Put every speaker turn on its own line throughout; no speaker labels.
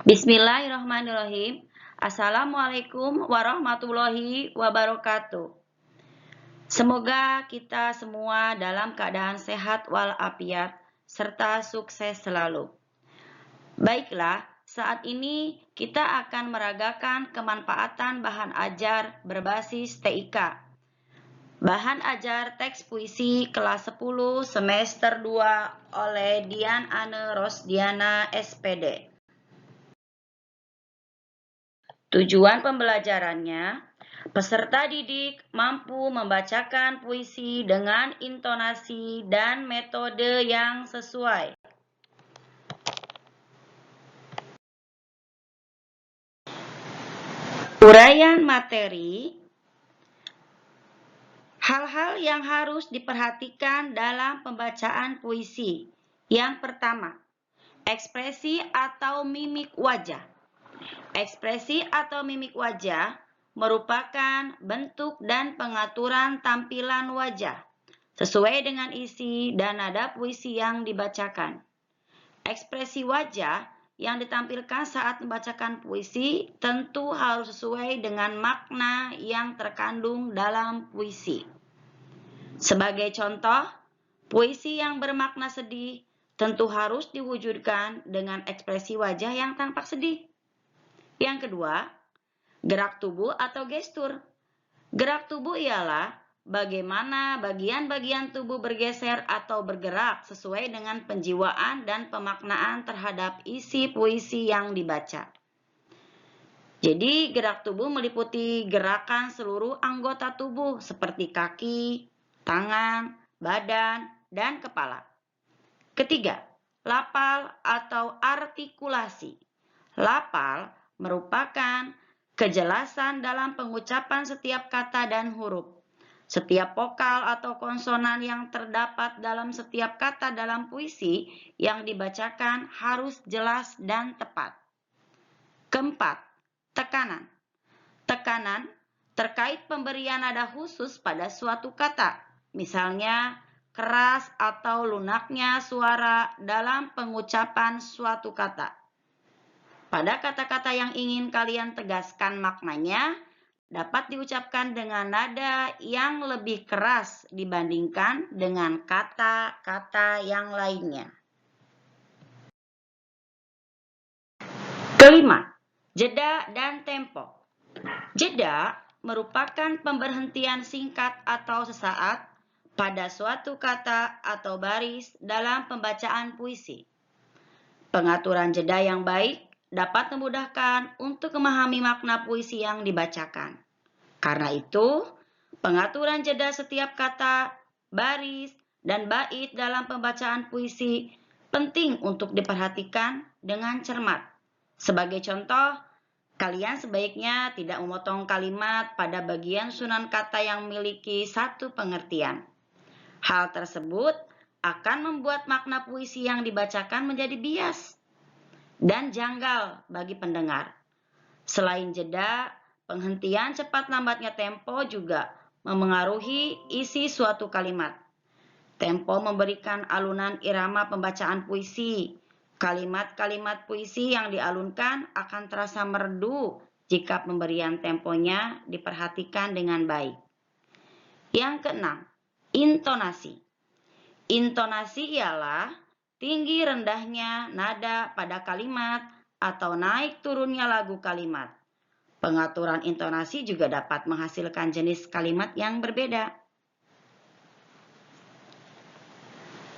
Bismillahirrahmanirrahim. Assalamualaikum warahmatullahi wabarakatuh. Semoga kita semua dalam keadaan sehat walafiat serta sukses selalu. Baiklah, saat ini kita akan meragakan kemanfaatan bahan ajar berbasis TIK. Bahan ajar teks puisi kelas 10 semester 2 oleh Dian Ane Rosdiana SPD. Tujuan pembelajarannya, peserta didik mampu membacakan puisi dengan intonasi dan metode yang sesuai. Uraian materi, hal-hal yang harus diperhatikan dalam pembacaan puisi. Yang pertama, ekspresi atau mimik wajah. Ekspresi atau mimik wajah merupakan bentuk dan pengaturan tampilan wajah sesuai dengan isi dan nada puisi yang dibacakan. Ekspresi wajah yang ditampilkan saat membacakan puisi tentu harus sesuai dengan makna yang terkandung dalam puisi. Sebagai contoh, puisi yang bermakna sedih tentu harus diwujudkan dengan ekspresi wajah yang tampak sedih. Yang kedua, gerak tubuh atau gestur. Gerak tubuh ialah bagaimana bagian-bagian tubuh bergeser atau bergerak sesuai dengan penjiwaan dan pemaknaan terhadap isi puisi yang dibaca. Jadi, gerak tubuh meliputi gerakan seluruh anggota tubuh seperti kaki, tangan, badan, dan kepala. Ketiga, lapal atau artikulasi. Lapal merupakan kejelasan dalam pengucapan setiap kata dan huruf. Setiap vokal atau konsonan yang terdapat dalam setiap kata dalam puisi yang dibacakan harus jelas dan tepat. Keempat, tekanan. Tekanan terkait pemberian nada khusus pada suatu kata, misalnya keras atau lunaknya suara dalam pengucapan suatu kata. Pada kata-kata yang ingin kalian tegaskan maknanya, dapat diucapkan dengan nada yang lebih keras dibandingkan dengan kata-kata yang lainnya. Kelima, jeda dan tempo. Jeda merupakan pemberhentian singkat atau sesaat pada suatu kata atau baris dalam pembacaan puisi. Pengaturan jeda yang baik dapat memudahkan untuk memahami makna puisi yang dibacakan. Karena itu, pengaturan jeda setiap kata, baris, dan bait dalam pembacaan puisi penting untuk diperhatikan dengan cermat. Sebagai contoh, kalian sebaiknya tidak memotong kalimat pada bagian susunan kata yang memiliki satu pengertian. Hal tersebut akan membuat makna puisi yang dibacakan menjadi bias dan janggal bagi pendengar. Selain jeda, penghentian cepat lambatnya tempo juga memengaruhi isi suatu kalimat. Tempo memberikan alunan irama pembacaan puisi. Kalimat-kalimat puisi yang dialunkan akan terasa merdu jika pemberian temponya diperhatikan dengan baik. Yang keenam, intonasi. Intonasi ialah tinggi rendahnya nada pada kalimat atau naik turunnya lagu kalimat. Pengaturan intonasi juga dapat menghasilkan jenis kalimat yang berbeda.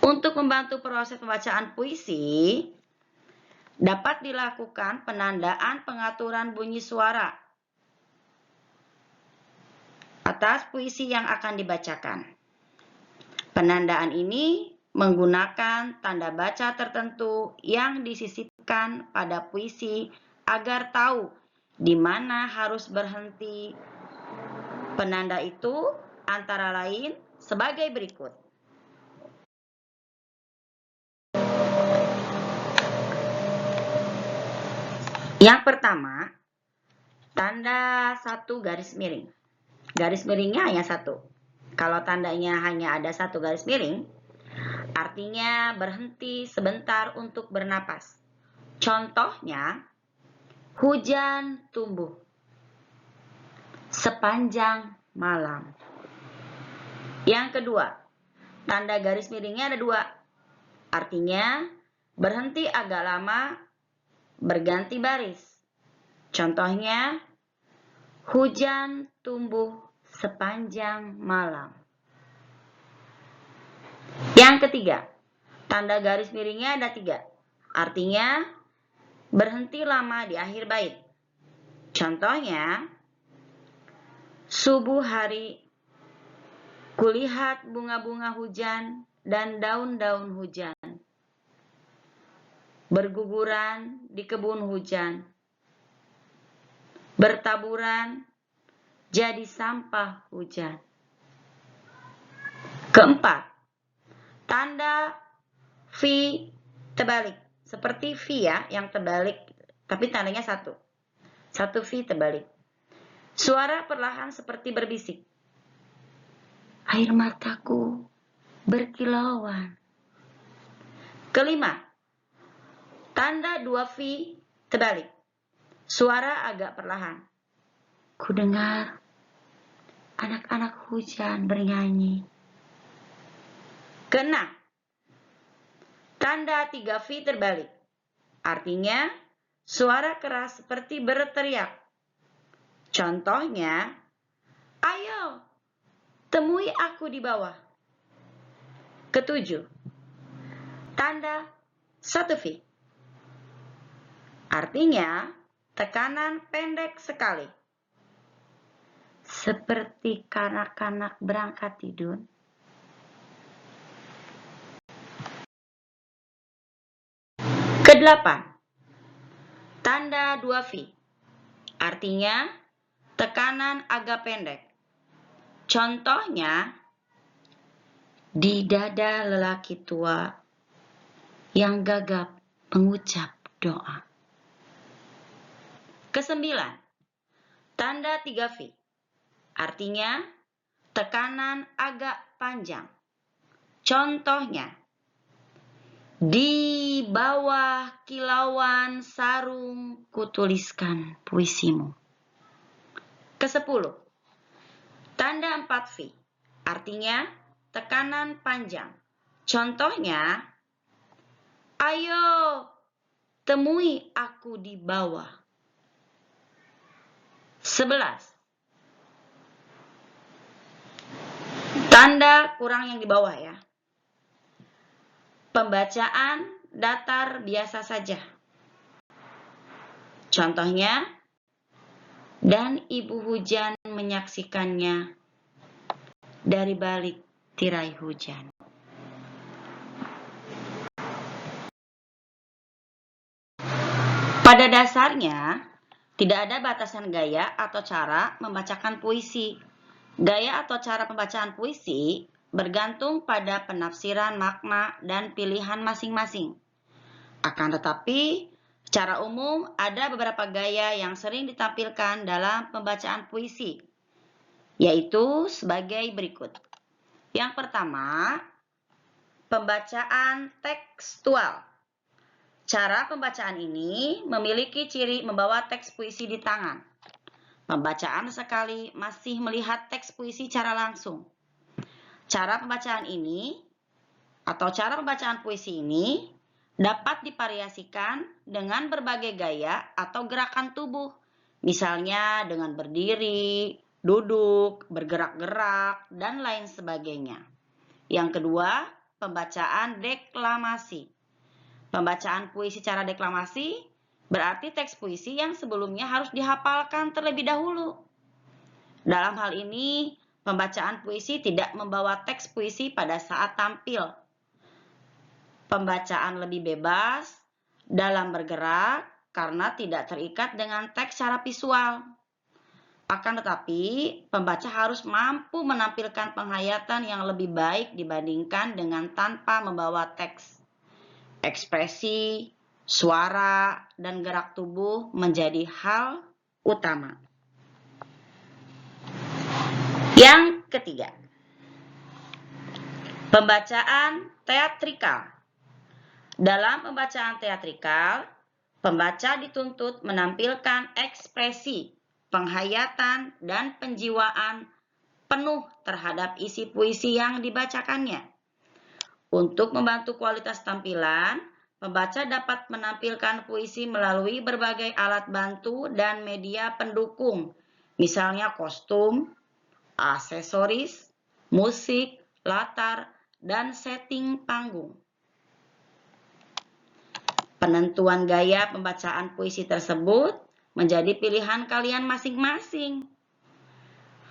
Untuk membantu proses pembacaan puisi, dapat dilakukan penandaan pengaturan bunyi suara atas puisi yang akan dibacakan. Penandaan ini menggunakan tanda baca tertentu yang disisipkan pada puisi agar tahu di mana harus berhenti. Penanda itu antara lain sebagai berikut. Yang pertama, tanda satu garis miring. Garis miringnya hanya satu. Kalau tandanya hanya ada satu garis miring, artinya berhenti sebentar untuk bernapas. Contohnya, Hujan tumbuh sepanjang malam. Yang kedua, tanda garis miringnya ada 2. Artinya, berhenti agak lama, berganti baris. Contohnya, hujan tumbuh sepanjang malam. Yang ketiga, tanda garis miringnya ada 3. Artinya, berhenti lama di akhir bait. Contohnya, subuh hari, kulihat bunga-bunga hujan dan daun-daun hujan berguguran di kebun hujan, bertaburan jadi sampah hujan. Keempat, tanda V terbalik. Seperti V ya, yang terbalik, tapi tandanya 1. 1 V terbalik. Suara perlahan seperti berbisik. Air mataku berkilauan. Kelima, tanda 2 V terbalik. Suara agak perlahan. Ku dengar anak-anak hujan bernyanyi. Keenam, tanda 3 V terbalik. Artinya, suara keras seperti berteriak. Contohnya, ayo, temui aku di bawah. Ketujuh, tanda 1 V. Artinya, tekanan pendek sekali. Seperti kanak-kanak berangkat tidur. Kedelapan, tanda 2 V. Artinya, tekanan agak pendek. Contohnya, di dada lelaki tua yang gagap mengucap doa. Kesembilan, tanda 3 V. Artinya, tekanan agak panjang. Contohnya, di bawah kilauan sarung kutuliskan puisimu. Ke-10, tanda 4 V. Artinya, tekanan panjang. Contohnya, ayo, temui aku di bawah. 11, tanda kurang yang di bawah ya. Pembacaan datar biasa saja. Contohnya, dan ibu hujan menyaksikannya dari balik tirai hujan. Pada dasarnya, tidak ada batasan gaya atau cara membacakan puisi. Gaya atau cara pembacaan puisi bergantung pada penafsiran makna dan pilihan masing-masing. Akan tetapi, secara umum ada beberapa gaya yang sering ditampilkan dalam pembacaan puisi, yaitu sebagai berikut. Yang pertama, pembacaan tekstual. Cara pembacaan ini memiliki ciri membawa teks puisi di tangan. Pembacaan sekali masih melihat teks puisi secara langsung. Cara pembacaan ini atau cara pembacaan puisi ini dapat divariasikan dengan berbagai gaya atau gerakan tubuh. Misalnya dengan berdiri, duduk, bergerak-gerak, dan lain sebagainya. Yang kedua, pembacaan deklamasi. Pembacaan puisi secara deklamasi berarti teks puisi yang sebelumnya harus dihafalkan terlebih dahulu. Dalam hal ini, pembacaan puisi tidak membawa teks puisi pada saat tampil. Pembacaan lebih bebas dalam bergerak karena tidak terikat dengan teks secara visual. Akan tetapi, pembaca harus mampu menampilkan penghayatan yang lebih baik dibandingkan dengan tanpa membawa teks. Ekspresi, suara, dan gerak tubuh menjadi hal utama. Yang ketiga, pembacaan teatrikal. Dalam pembacaan teatrikal, Pembaca dituntut menampilkan ekspresi, penghayatan, dan penjiwaan penuh terhadap isi puisi yang dibacakannya. Untuk membantu kualitas tampilan, pembaca dapat menampilkan puisi melalui berbagai alat bantu dan media pendukung, misalnya kostum, aksesoris, musik, latar, dan setting panggung. Penentuan gaya pembacaan puisi tersebut menjadi pilihan kalian masing-masing.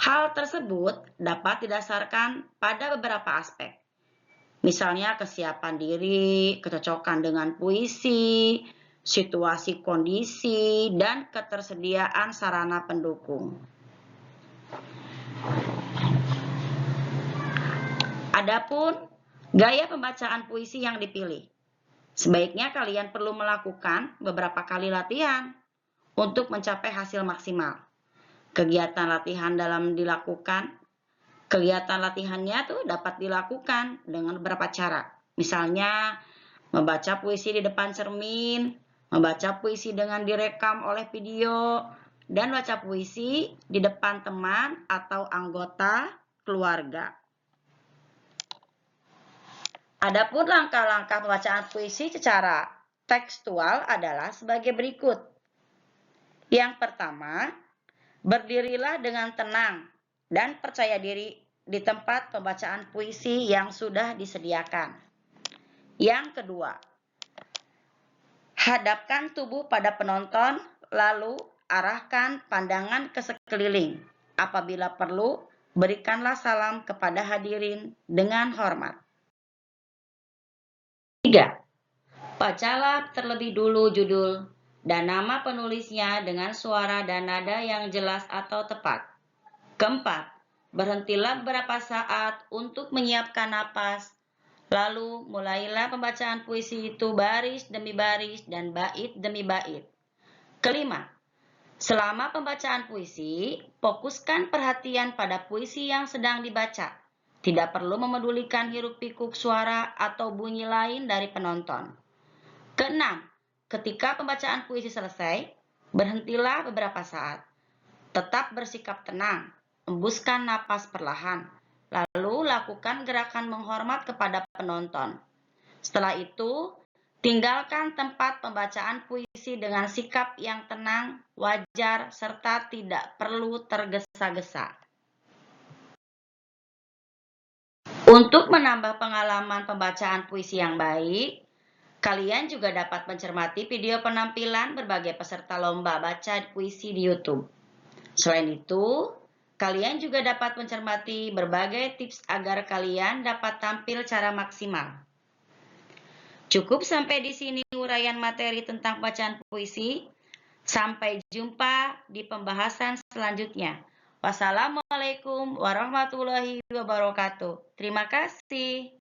Hal tersebut dapat didasarkan pada beberapa aspek. Misalnya kesiapan diri, kecocokan dengan puisi, situasi kondisi, dan ketersediaan sarana pendukung. Adapun gaya pembacaan puisi yang dipilih. Sebaiknya kalian perlu melakukan beberapa kali latihan untuk mencapai hasil maksimal. Kegiatan latihannya dapat dilakukan dengan beberapa cara. Misalnya, membaca puisi di depan cermin, membaca puisi dengan direkam oleh video, dan baca puisi di depan teman atau anggota keluarga. Adapun langkah-langkah pembacaan puisi secara tekstual adalah sebagai berikut. Yang pertama, berdirilah dengan tenang dan percaya diri di tempat pembacaan puisi yang sudah disediakan. Yang kedua, hadapkan tubuh pada penonton, lalu arahkan pandangan ke sekeliling. Apabila perlu, berikanlah salam kepada hadirin dengan hormat. 3. Bacalah terlebih dulu judul dan nama penulisnya dengan suara dan nada yang jelas atau tepat. Keempat, berhentilah beberapa saat untuk menyiapkan napas. Lalu mulailah pembacaan puisi itu baris demi baris dan bait demi bait. Kelima, selama pembacaan puisi, fokuskan perhatian pada puisi yang sedang dibaca. Tidak perlu memedulikan hiruk-pikuk suara atau bunyi lain dari penonton. Keenam, ketika pembacaan puisi selesai, berhentilah beberapa saat. Tetap bersikap tenang, embuskan napas perlahan, lalu lakukan gerakan menghormat kepada penonton. Setelah itu, tinggalkan tempat pembacaan puisi dengan sikap yang tenang, wajar, serta tidak perlu tergesa-gesa. Untuk menambah pengalaman pembacaan puisi yang baik, kalian juga dapat mencermati video penampilan berbagai peserta lomba baca puisi di YouTube. Selain itu, kalian juga dapat mencermati berbagai tips agar kalian dapat tampil secara maksimal. Cukup sampai di sini uraian materi tentang bacaan puisi. Sampai jumpa di pembahasan selanjutnya. Wassalamualaikum warahmatullahi wabarakatuh. Terima kasih.